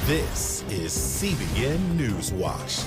This is CBN NewsWatch.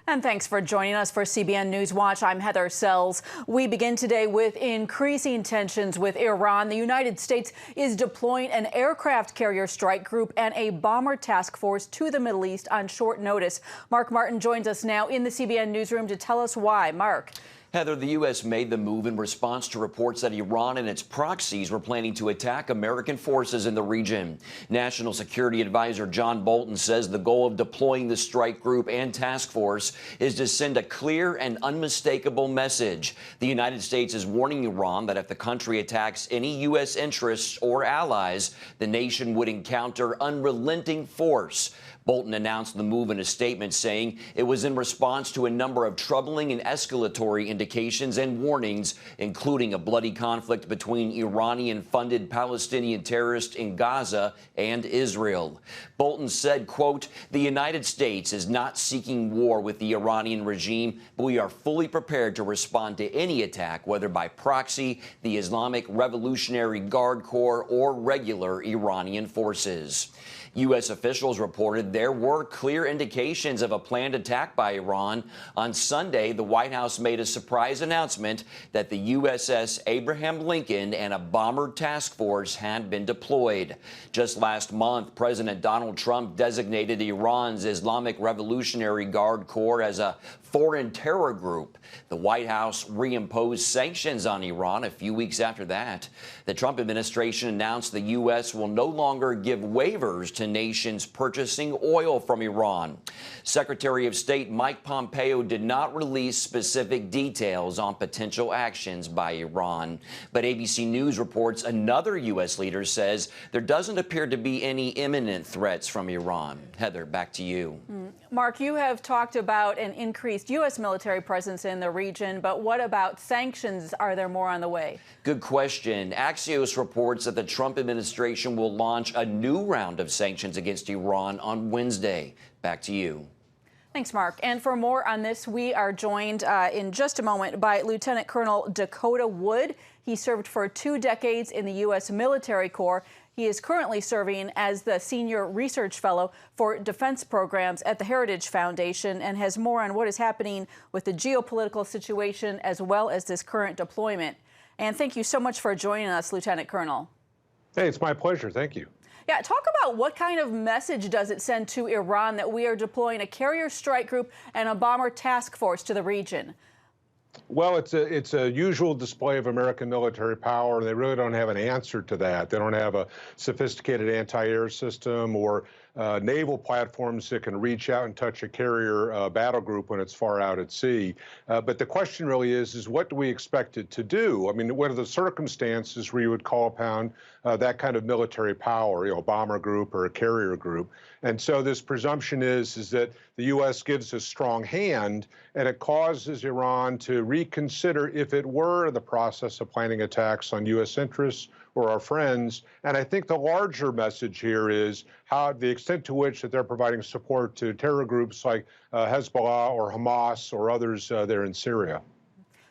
And thanks for joining us for CBN NewsWatch. I'm Heather Sells. We begin today with increasing tensions with Iran. The United States is deploying an aircraft carrier strike group and a bomber task force to the Middle East on short notice. Mark Martin joins us now in the CBN newsroom to tell us why. Mark. Heather, the U.S. made the move in response to reports that Iran and its proxies were planning to attack American forces in the region. National Security Advisor John Bolton says the goal of deploying the strike group and task force is to send a clear and unmistakable message. The United States is warning Iran that if the country attacks any U.S. interests or allies, the nation would encounter unrelenting force. Bolton announced the move in a statement, saying it was in response to a number of troubling and escalatory indications and warnings, including a bloody conflict between Iranian-funded Palestinian terrorists in Gaza and Israel. Bolton said, quote, "The United States is not seeking war with the Iranian regime, but we are fully prepared to respond to any attack, whether by proxy, the Islamic Revolutionary Guard Corps, or regular Iranian forces." U.S. officials reported there were clear indications of a planned attack by Iran. On Sunday, the White House made a surprise announcement that the USS Abraham Lincoln and a bomber task force had been deployed. Just last month, President Donald Trump designated Iran's Islamic Revolutionary Guard Corps as a foreign terror group. The White House reimposed sanctions on Iran a few weeks after that. The Trump administration announced the U.S. will no longer give waivers to nations purchasing oil from Iran. Secretary of State Mike Pompeo did not release specific details on potential actions by Iran. But ABC News reports another U.S. leader says there doesn't appear to be any imminent threats from Iran. Heather, back to you. Mark, you have talked about an increased U.S. military presence in the region, but what about sanctions? Are there more on the way? Good question. Axios reports that the Trump administration will launch a new round of sanctions against Iran on Wednesday. Back to you. Thanks, Mark. And for more on this, we are joined in just a moment by Lieutenant Colonel Dakota Wood. He served for 2 decades in the U.S. Military Corps. He is currently serving as the Senior Research Fellow for Defense Programs at the Heritage Foundation and has more on what is happening with the geopolitical situation as well as this current deployment. And thank you so much for joining us, Lieutenant Colonel. Hey, it's my pleasure. Thank you. Yeah, talk about what kind of message does it send to Iran that we are deploying a carrier strike group and a bomber task force to the region? Well, it's a usual display of American military power. They really don't have an answer to that. They don't have a sophisticated anti-air system or naval platforms that can reach out and touch a carrier battle group when it's far out at sea. But the question really is what do we expect it to do? I mean, what are the circumstances where you would call upon that kind of military power, a bomber group or a carrier group? And so this presumption is that the U.S. gives a strong hand, and it causes Iran to reconsider if it were in the process of planning attacks on U.S. interests or our friends. And I think the larger message here is how the extent to which that they're providing support to terror groups like Hezbollah or Hamas or others there in Syria.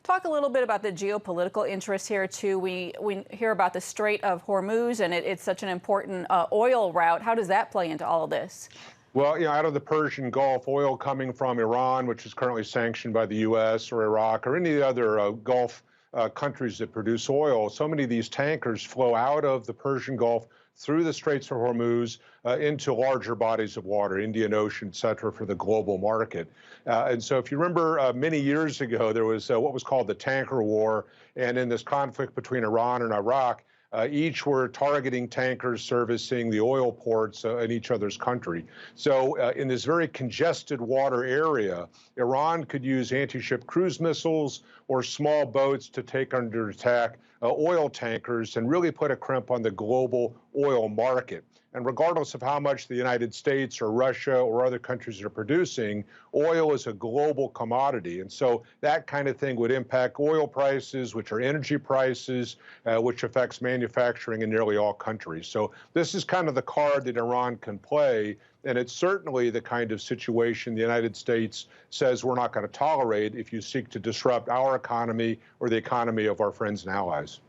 Talk a little bit about the geopolitical interest here, too. We hear about the Strait of Hormuz, and it's such an important oil route. How does that play into all of this? Well, out of the Persian Gulf, oil coming from Iran, which is currently sanctioned by the U.S. or Iraq or any other Gulf countries that produce oil, so many of these tankers flow out of the Persian Gulf through the Straits of Hormuz into larger bodies of water, Indian Ocean, et cetera, for the global market. And so if you remember many years ago, there was what was called the tanker war. And in this conflict between Iran and Iraq, each were targeting tankers servicing the oil ports in each other's country. So in this very congested water area, Iran could use anti-ship cruise missiles or small boats to take under attack oil tankers and really put a crimp on the global oil market. And regardless of how much the United States or Russia or other countries are producing, oil is a global commodity. And so that kind of thing would impact oil prices, which are energy prices, which affects manufacturing in nearly all countries. So this is kind of the card that Iran can play. And it's certainly the kind of situation the United States says we're not going to tolerate if you seek to disrupt our economy or the economy of our friends and allies.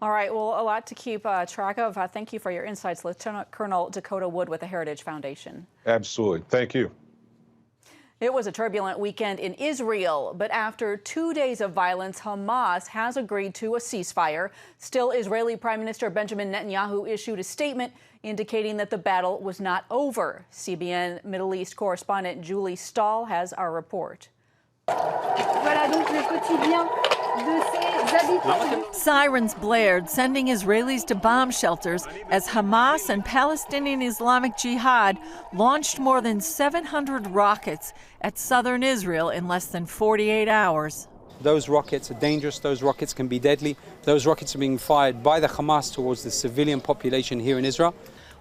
All right, well, a lot to keep track of. Thank you for your insights, Lieutenant Colonel Dakota Wood with the Heritage Foundation. Absolutely. Thank you. It was a turbulent weekend in Israel, but after 2 days of violence, Hamas has agreed to a ceasefire. Still, Israeli Prime Minister Benjamin Netanyahu issued a statement indicating that the battle was not over. CBN Middle East correspondent Julie Stahl has our report. Voilà donc le quotidien de ces habitants. Sirens blared, sending Israelis to bomb shelters as Hamas and Palestinian Islamic Jihad launched more than 700 rockets at southern Israel in less than 48 hours. Those rockets are dangerous. Those rockets can be deadly. Those rockets are being fired by the Hamas towards the civilian population here in Israel.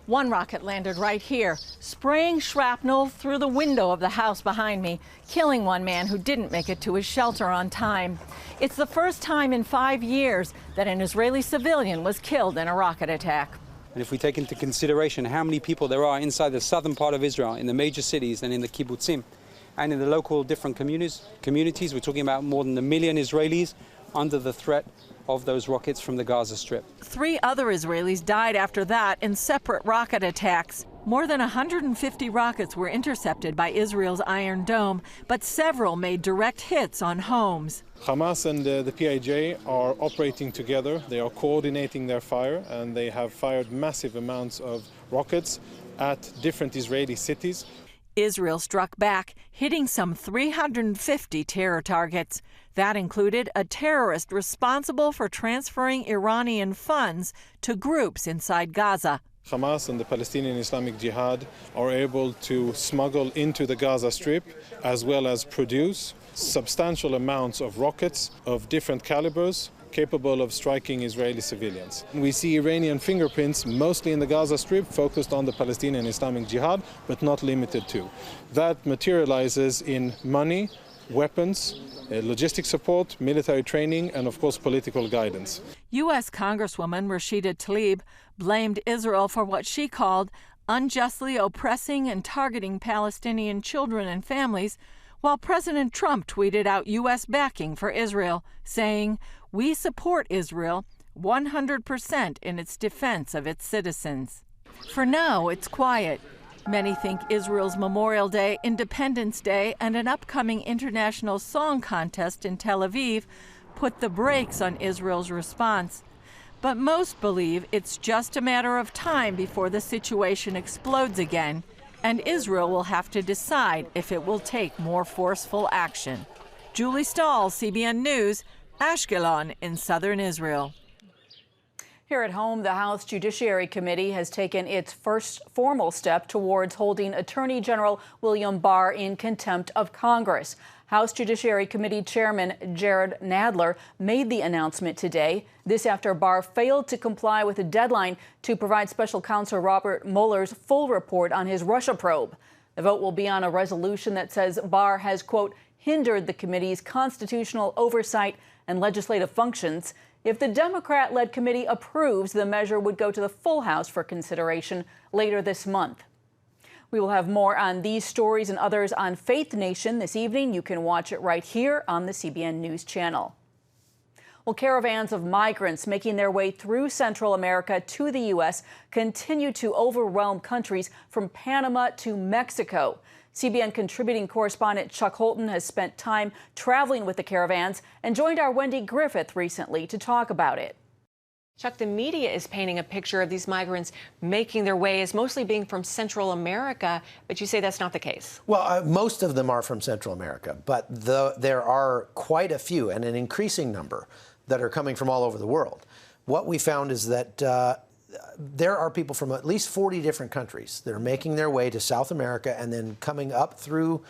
One rocket landed right here, spraying shrapnel through the window of the house behind me, killing one man who didn't make it to his shelter on time. It's the first time in 5 years that an Israeli civilian was killed in a rocket attack. And if we take into consideration how many people there are inside the southern part of Israel, in the major cities and in the kibbutzim, and in the local different communities, we're talking about more than 1 million Israelis under the threat of those rockets from the Gaza Strip. 3 other Israelis died after that in separate rocket attacks. More than 150 rockets were intercepted by Israel's Iron Dome, but several made direct hits on homes. Hamas and the PIJ are operating together. They are coordinating their fire, and they have fired massive amounts of rockets at different Israeli cities. Israel struck back, hitting some 350 terror targets. That included a terrorist responsible for transferring Iranian funds to groups inside Gaza. Hamas and the Palestinian Islamic Jihad are able to smuggle into the Gaza Strip as well as produce substantial amounts of rockets of different calibers capable of striking Israeli civilians. We see Iranian fingerprints mostly in the Gaza Strip, focused on the Palestinian Islamic Jihad, but not limited to. That materializes in money, weapons, logistic support, military training, and of course political guidance. U.S. Congresswoman Rashida Tlaib blamed Israel for what she called unjustly oppressing and targeting Palestinian children and families, while President Trump tweeted out U.S. backing for Israel, saying, "We support Israel 100% in its defense of its citizens." For now, it's quiet. Many think Israel's Memorial Day, Independence Day, and an upcoming international song contest in Tel Aviv put the brakes on Israel's response. But most believe it's just a matter of time before the situation explodes again, and Israel will have to decide if it will take more forceful action. Julie Stahl, CBN News, Ashkelon in southern Israel. Here at home, the House Judiciary Committee has taken its first formal step towards holding Attorney General William Barr in contempt of Congress. House Judiciary Committee Chairman Jerrold Nadler made the announcement today. This after Barr failed to comply with a deadline to provide Special Counsel Robert Mueller's full report on his Russia probe. The vote will be on a resolution that says Barr has, quote, hindered the committee's constitutional oversight and legislative functions. If the Democrat-led committee approves, the measure would go to the full House for consideration later this month. We will have more on these stories and others on Faith Nation this evening. You can watch it right here on the CBN News Channel. Well, caravans of migrants making their way through Central America to the U.S. continue to overwhelm countries from Panama to Mexico. CBN contributing correspondent Chuck Holton has spent time traveling with the caravans and joined our Wendy Griffith recently to talk about it. Chuck, the media is painting a picture of these migrants making their way as mostly being from Central America, but you say that's not the case. Well, most of them are from Central America, but there are quite a few and an increasing number that are coming from all over the world. What we found is that there are people from at least 40 different countries that are making their way to South America and then coming up through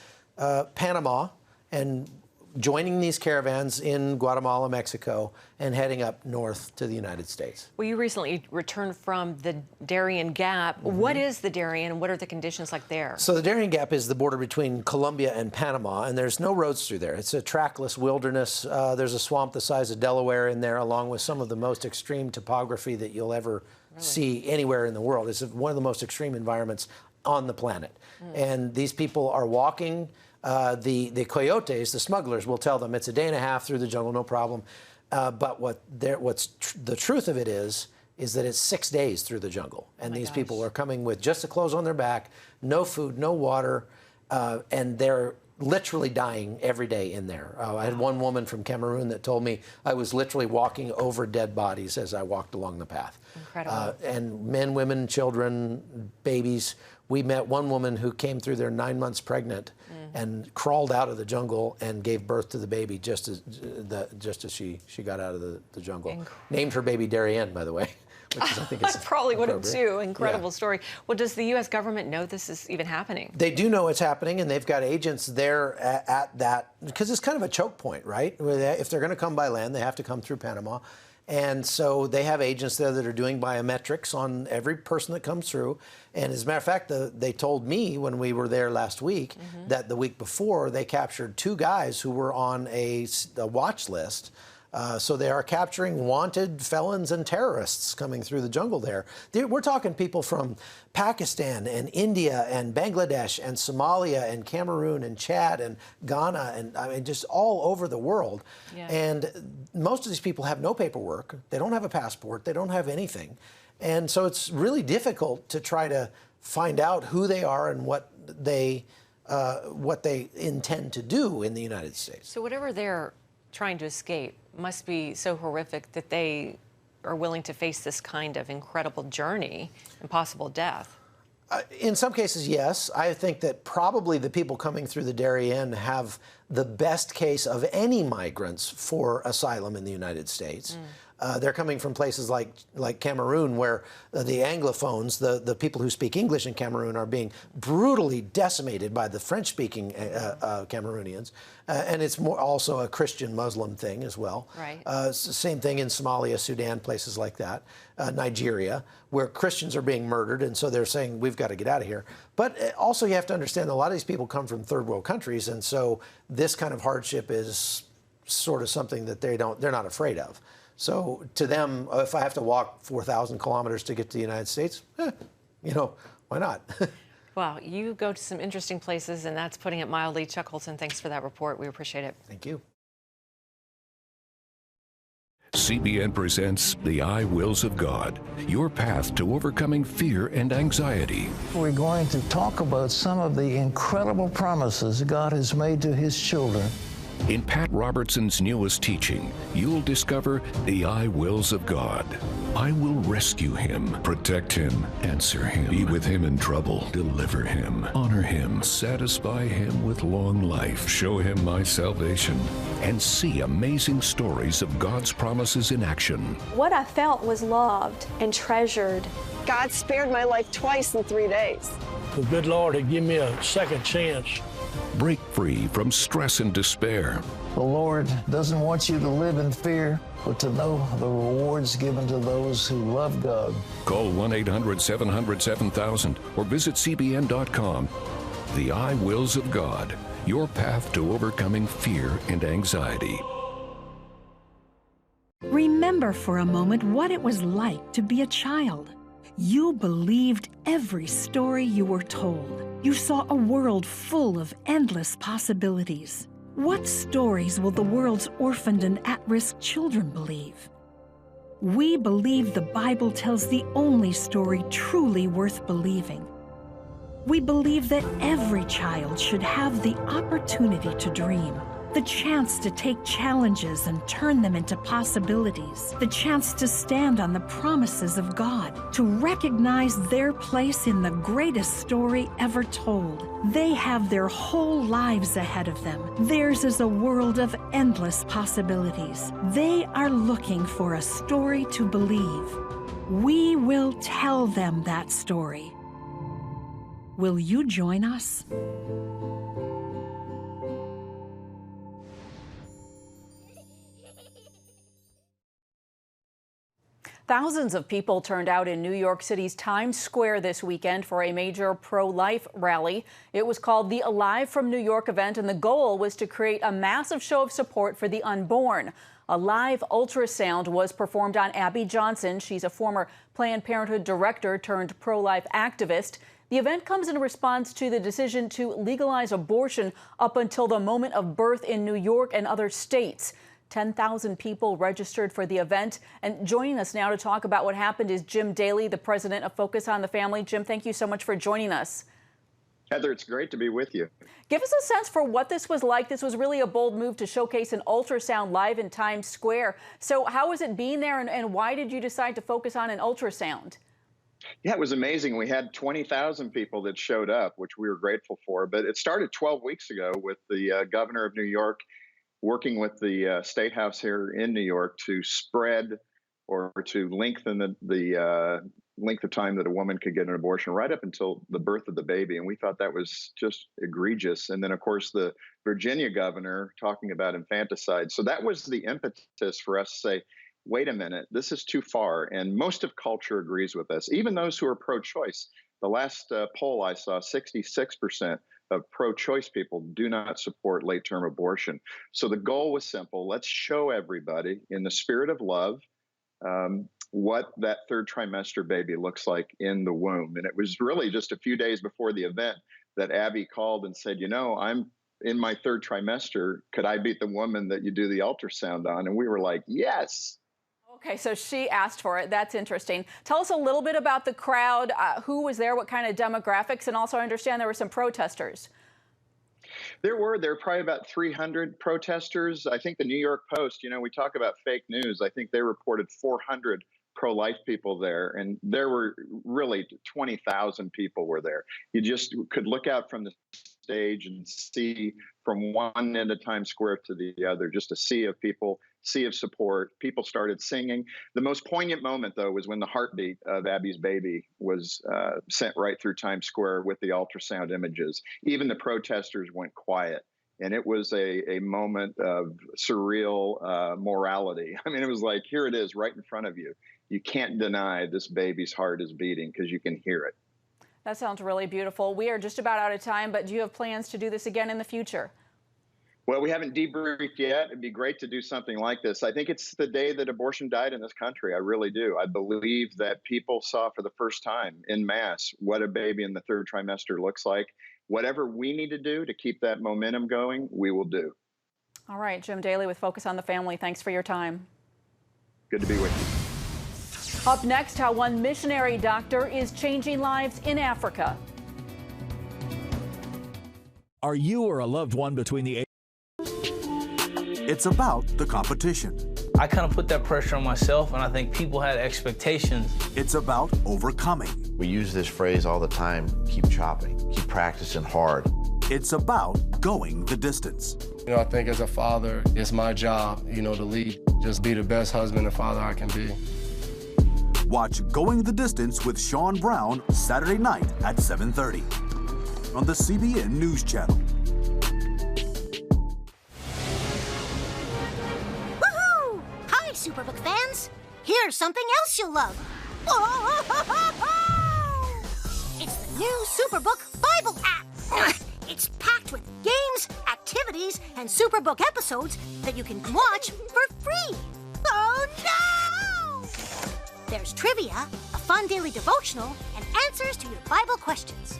Panama and joining these caravans in Guatemala, Mexico, and heading up north to the United States. Well, you recently returned from the Darien Gap. Mm-hmm. What is the Darien and what are the conditions like there? So the Darien Gap is the border between Colombia and Panama, and there's no roads through there. It's a trackless wilderness. There's a swamp the size of Delaware in there, along with some of the most extreme topography that you'll ever see anywhere in the world. It's one of the most extreme environments on the planet. And these people are walking. The coyotes, the smugglers, will tell them it's a day and a half through the jungle, no problem. But the truth of it is that it's 6 days through the jungle. And these people are coming with just the clothes on their back, no food, no water, and they're literally dying every day in there. I had one woman from Cameroon that told me I was literally walking over dead bodies as I walked along the path. Incredible. And men, women, children, babies. We met one woman who came through there 9 months pregnant and crawled out of the jungle and gave birth to the baby just as she got out of the jungle. Named her baby Darien, by the way. Which is, I think, I probably would have too. Incredible story. Well, does the U.S. government know this is even happening? They do know it's happening, and they've got agents there at that, because it's kind of a choke point, right? If they're going to come by land, they have to come through Panama. And so they have agents there that are doing biometrics on every person that comes through. And as a matter of fact, they told me when we were there last week that the week before they captured 2 guys who were on a watch list. So they are capturing wanted felons and terrorists coming through the jungle there. We're talking people from Pakistan and India and Bangladesh and Somalia and Cameroon and Chad and Ghana and I mean just all over the world. Yeah. And most of these people have no paperwork. They don't have a passport. They don't have anything. And so it's really difficult to try to find out who they are and what they intend to do in the United States. So whatever they're trying to escape must be so horrific that they are willing to face this kind of incredible journey and possible death. In some cases, yes. I think that probably the people coming through the Darien have the best case of any migrants for asylum in the United States. They're coming from places like Cameroon, where the Anglophones, the people who speak English in Cameroon, are being brutally decimated by the French-speaking Cameroonians. And it's also a Christian-Muslim thing as well. Right. Same thing in Somalia, Sudan, places like that. Nigeria, where Christians are being murdered, and so they're saying, we've got to get out of here. But also you have to understand that a lot of these people come from third world countries, and so this kind of hardship is sort of something that they're not afraid of. So to them, if I have to walk 4,000 kilometers to get to the United States, why not? Wow, you go to some interesting places, and that's putting it mildly. Chuck Holton, thanks for that report. We appreciate it. Thank you. CBN presents The I Wills of God, your path to overcoming fear and anxiety. We're going to talk about some of the incredible promises God has made to His children. In Pat Robertson's newest teaching, you'll discover the I wills of God. I will rescue him, protect him, answer him, be with him in trouble, deliver him, honor him, satisfy him with long life, show him my salvation, and see amazing stories of God's promises in action. What I felt was loved and treasured. God spared my life twice in 3 days. The good Lord had given me a second chance. Break free from stress and despair. The Lord doesn't want you to live in fear, but to know the rewards given to those who love God. Call 1-800-700-7000 or visit CBN.com. The I Wills of God, your path to overcoming fear and anxiety. Remember for a moment what it was like to be a child. You believed every story you were told. You saw a world full of endless possibilities. What stories will the world's orphaned and at-risk children believe? We believe the Bible tells the only story truly worth believing. We believe that every child should have the opportunity to dream, the chance to take challenges and turn them into possibilities, the chance to stand on the promises of God, to recognize their place in the greatest story ever told. They have their whole lives ahead of them. Theirs is a world of endless possibilities. They are looking for a story to believe. We will tell them that story. Will you join us? Thousands of people turned out in New York City's Times Square this weekend for a major pro-life rally. It was called the Alive from New York event, and the goal was to create a massive show of support for the unborn. A live ultrasound was performed on Abby Johnson. She's a former Planned Parenthood director turned pro-life activist. The event comes in response to the decision to legalize abortion up until the moment of birth in New York and other states. 10,000 people registered for the event. And joining us now to talk about what happened is Jim Daly, the president of Focus on the Family. Jim, thank you so much for joining us. Heather, it's great to be with you. Give us a sense for what this was like. This was really a bold move to showcase an ultrasound live in Times Square. So how was it being there, and why did you decide to focus on an ultrasound? Yeah, it was amazing. We had 20,000 people that showed up, which we were grateful for. But it started 12 weeks ago with the governor of New York working with the State House here in New York to spread or to lengthen the length of time that a woman could get an abortion right up until the birth of the baby. And we thought that was just egregious. And then, of course, the Virginia governor talking about infanticide. So that was the impetus for us to say, wait a minute, this is too far. And most of culture agrees with us, even those who are pro-choice. The last poll I saw, 66% of pro-choice people do not support late-term abortion. So the goal was simple. Let's show everybody in the spirit of love what that third trimester baby looks like in the womb. And it was really just a few days before the event that Abby called and said, you know, I'm in my third trimester. Could I be the woman that you do the ultrasound on? And we were like, yes. Okay, so she asked for it. That's interesting. Tell us a little bit about the crowd. Who was there? What kind of demographics? And also, I understand there were some protesters. There were probably about 300 protesters. I think the New York Post, you know, we talk about fake news. I think they reported 400 pro-life people there, and there were really 20,000 people were there. You just could look out from the stage and see from one end of Times Square to the other, just a sea of people, sea of support. People started singing. The most poignant moment, though, was when the heartbeat of Abby's baby was sent right through Times Square with the ultrasound images. Even the protesters went quiet. And it was a moment of surreal morality. I mean, it was like, here it is right in front of you. You can't deny this baby's heart is beating because you can hear it. That sounds really beautiful. We are just about out of time, but do you have plans to do this again in the future? Well, we haven't debriefed yet. It'd be great to do something like this. I think it's the day that abortion died in this country. I really do. I believe that people saw for the first time en masse what a baby in the third trimester looks like. Whatever we need to do to keep that momentum going, we will do. All right, Jim Daly with Focus on the Family. Thanks for your time. Good to be with you. Up next, how one missionary doctor is changing lives in Africa. Are you or a loved one between the It's about the competition. I kind of put that pressure on myself, and I think people had expectations. It's about overcoming. We use this phrase all the time, keep chopping, keep practicing hard. It's about going the distance. You know, I think as a father, it's my job, you know, to lead. Just be the best husband and father I can be. Watch Going the Distance with Sean Brown Saturday night at 7:30 on the CBN News Channel. Woohoo! Hi, Superbook fans. Here's something else you'll love. It's the new Superbook Bible app. It's packed with games, activities, and Superbook episodes that you can watch for free. Oh, no! There's trivia, a fun daily devotional, and answers to your Bible questions.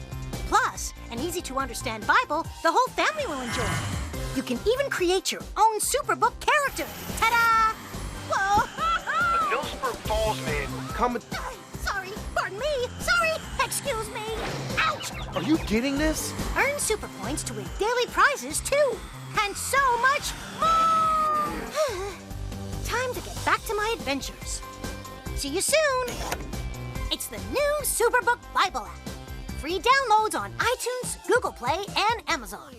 Plus, an easy-to-understand Bible the whole family will enjoy. You can even create your own Superbook character. Ta-da! Whoa! Millsburg Falls man coming. Sorry, pardon me. Sorry, excuse me. Ouch! Are you getting this? Earn super points to win daily prizes, too. And so much more! Time to get back to my adventures. See you soon! It's the new Superbook Bible app. Free downloads on iTunes, Google Play, and Amazon.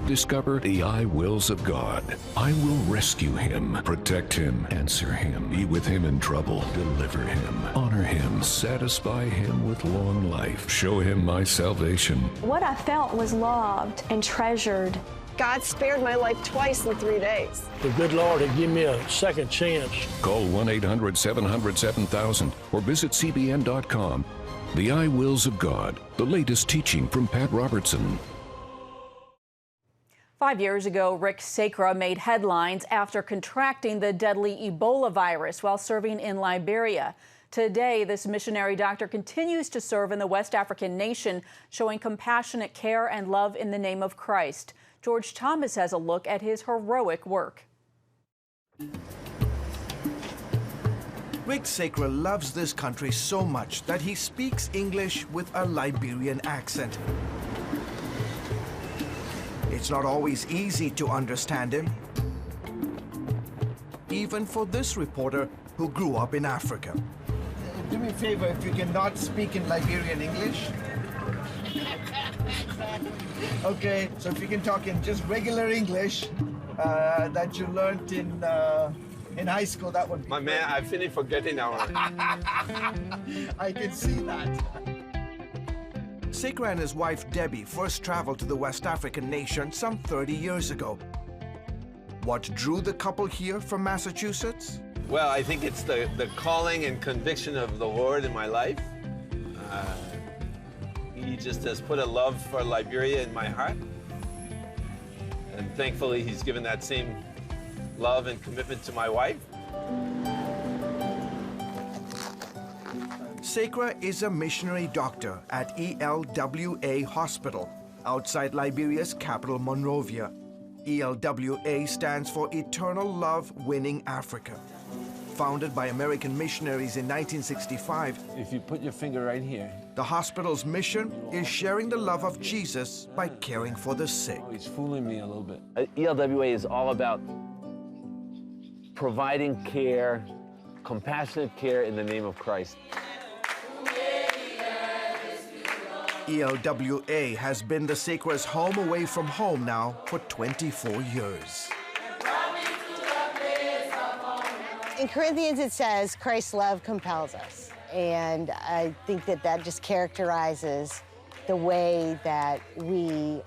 Discover the I wills of God. I will rescue him, protect him, answer him, be with him in trouble, deliver him, honor him, satisfy him with long life, show him my salvation. What I felt was loved and treasured. God spared my life twice in 3 days. The good Lord had given me a second chance. Call 1-800-700-7000 or visit CBN.com. The I wills of God, the latest teaching from Pat Robertson. 5 years ago, Rick Sacra made headlines after contracting the deadly Ebola virus while serving in Liberia. Today, this missionary doctor continues to serve in the West African nation, showing compassionate care and love in the name of Christ. George Thomas has a look at his heroic work. Rick Sacra loves this country so much that he speaks English with a Liberian accent. It's not always easy to understand him, even for this reporter who grew up in Africa. Do me a favor, if you cannot speak in Liberian English. Okay, so if you can talk in just regular English that you learned in high school, that would be My man, I finished forgetting now. I can see that. Sacra and his wife Debbie first traveled to the West African nation some 30 years ago. What drew the couple here from Massachusetts? Well, I think it's the calling and conviction of the Lord in my life. He just has put a love for Liberia in my heart. And thankfully, he's given that same love and commitment to my wife. Sacra is a missionary doctor at ELWA Hospital outside Liberia's capital, Monrovia. ELWA stands for Eternal Love Winning Africa. Founded by American missionaries in 1965, If you put your finger right here. the hospital's mission is sharing the love of Jesus by caring for the sick. He's fooling me a little bit. ELWA is all about providing care, compassionate care in the name of Christ. ELWA has been the Sacra's home away from home now for 24 years. In Corinthians, it says, Christ's love compels us. And I think that that just characterizes the way that we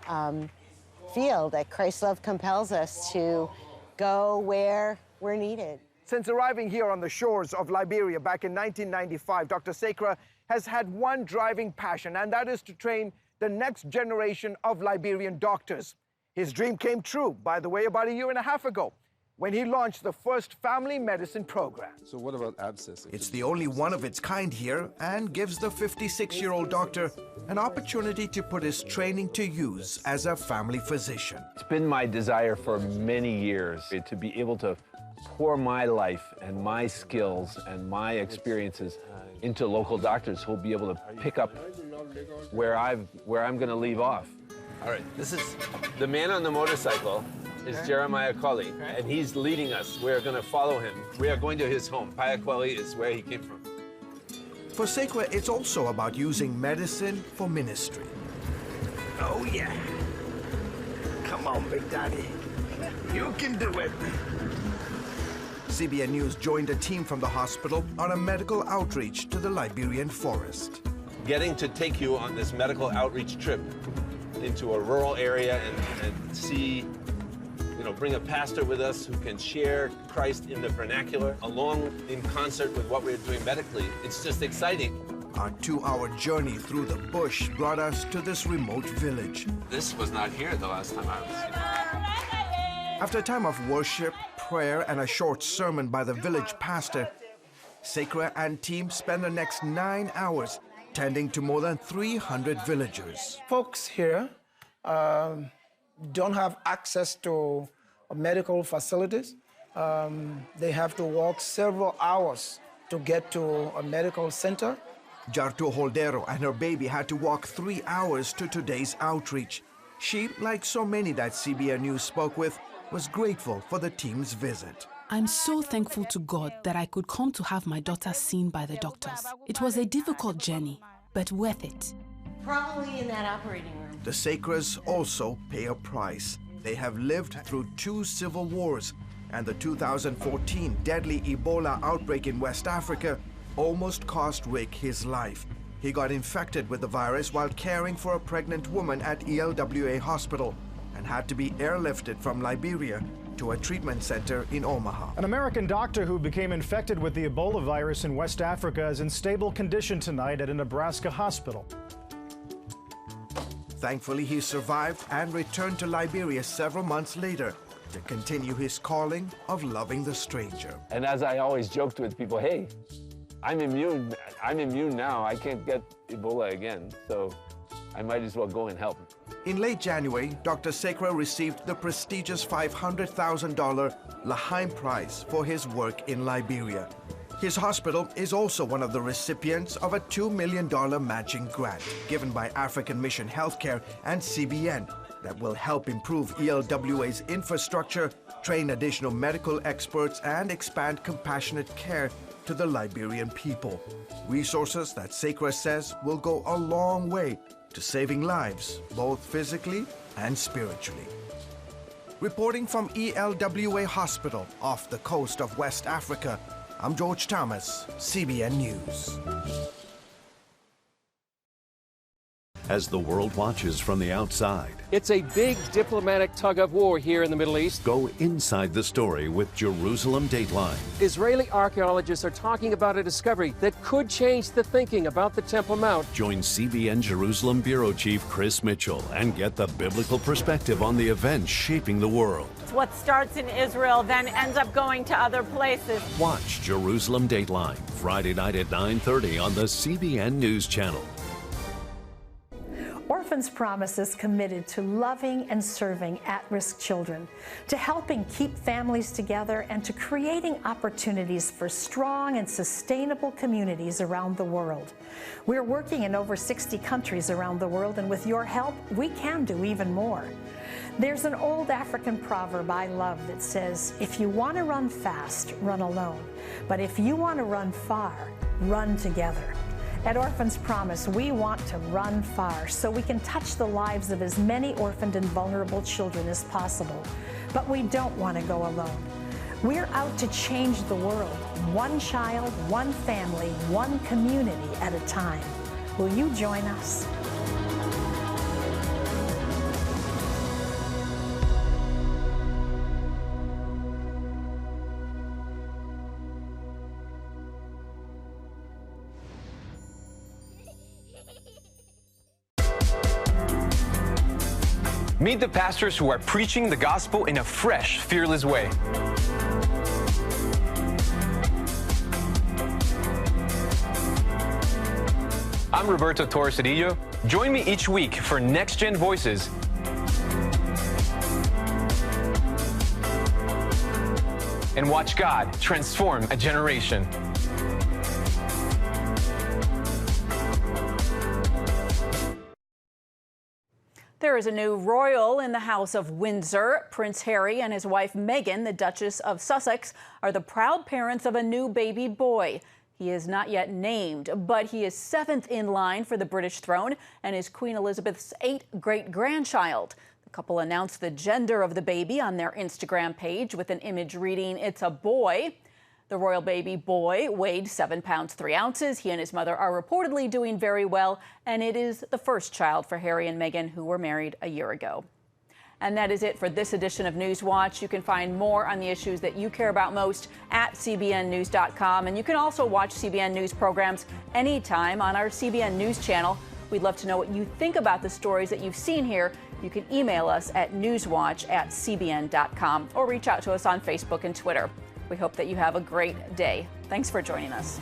feel that Christ's love compels us to go where we're needed. Since arriving here on the shores of Liberia back in 1995, Dr. Sacra has had one driving passion, and that is to train the next generation of Liberian doctors. His dream came true, by the way, about 1.5 years ago, when he launched the first family medicine program. So what about abscess? It's the only one of its kind here and gives the 56-year-old doctor an opportunity to put his training to use as a family physician. It's been my desire for many years to be able to pour my life and my skills and my experiences into local doctors who'll be able to pick up where I'm going to leave off. All right, this is the man on the motorcycle is Jeremiah Colley, and he's leading us. We're going to follow him. We are going to his home. Payakweli is where he came from. For Sacra, it's also about using medicine for ministry. Oh, yeah. Come on, Big Daddy. You can do it. CBN News joined a team from the hospital on a medical outreach to the Liberian forest. Getting to take you on this medical outreach trip into a rural area and see, bring a pastor with us who can share Christ in the vernacular, along in concert with what we're doing medically. It's just exciting. Our 2-hour journey through the bush brought us to this remote village. This was not here the last time I was here. After a time of worship, prayer, and a short sermon by the village pastor, Sacra and team spend the next 9 hours tending to more than 300 villagers. Folks here don't have access to medical facilities. They have to walk several hours to get to a medical center. Jarto Holdero and her baby had to walk 3 hours to today's outreach. She, like so many that CBN News spoke with, was grateful for the team's visit. I'm so thankful to God that I could come to have my daughter seen by the doctors. It was a difficult journey, but worth it. Probably in that operating room. The Sacras also pay a price. They have lived through 2 civil wars, and the 2014 deadly Ebola outbreak in West Africa almost cost Rick his life. He got infected with the virus while caring for a pregnant woman at ELWA Hospital and had to be airlifted from Liberia to a treatment center in Omaha. An American doctor who became infected with the Ebola virus in West Africa is in stable condition tonight at a Nebraska hospital. Thankfully, he survived and returned to Liberia several months later to continue his calling of loving the stranger. And as I always joked with people, hey, I'm immune now. I can't get Ebola again. So I might as well go and help. In late January, Dr. Sekra received the prestigious $500,000 L'Chaim Prize for his work in Liberia. His hospital is also one of the recipients of a $2 million matching grant given by African Mission Healthcare and CBN that will help improve ELWA's infrastructure, train additional medical experts, and expand compassionate care to the Liberian people. Resources that Sekra says will go a long way to saving lives, both physically and spiritually. Reporting from ELWA Hospital off the coast of West Africa, I'm George Thomas, CBN News. As the world watches from the outside, it's a big diplomatic tug-of-war here in the Middle East. Go inside the story with Jerusalem Dateline. Israeli archaeologists are talking about a discovery that could change the thinking about the Temple Mount. Join CBN Jerusalem Bureau Chief Chris Mitchell and get the biblical perspective on the events shaping the world. What starts in Israel then ends up going to other places. Watch Jerusalem Dateline, Friday night at 9:30 on the CBN News Channel. Orphans Promise is committed to loving and serving at-risk children, to helping keep families together, and to creating opportunities for strong and sustainable communities around the world. We're working in over 60 countries around the world, and with your help, we can do even more. There's an old African proverb I love that says, if you want to run fast, run alone. But if you want to run far, run together. At Orphans Promise, we want to run far so we can touch the lives of as many orphaned and vulnerable children as possible. But we don't want to go alone. We're out to change the world, one child, one family, one community at a time. Will you join us? Meet the pastors who are preaching the gospel in a fresh, fearless way. I'm Roberto Torresadillo. Join me each week for Next Gen Voices and watch God transform a generation. There is a new royal in the House of Windsor. Prince Harry and his wife Meghan, the Duchess of Sussex, are the proud parents of a new baby boy. He is not yet named, but he is 7th in line for the British throne and is Queen Elizabeth's 8th great-grandchild. The couple announced the gender of the baby on their Instagram page with an image reading, "It's a boy." The royal baby boy weighed 7 pounds 3 ounces. He and his mother are reportedly doing very well, and it is the first child for Harry and Meghan, who were married a year ago. And that is it for this edition of NewsWatch. You can find more on the issues that you care about most at cbnnews.com. And you can also watch CBN News programs anytime on our CBN News channel. We'd love to know what you think about the stories that you've seen here. You can email us at newswatch@cbn.com or reach out to us on Facebook and Twitter. We hope that you have a great day. Thanks for joining us.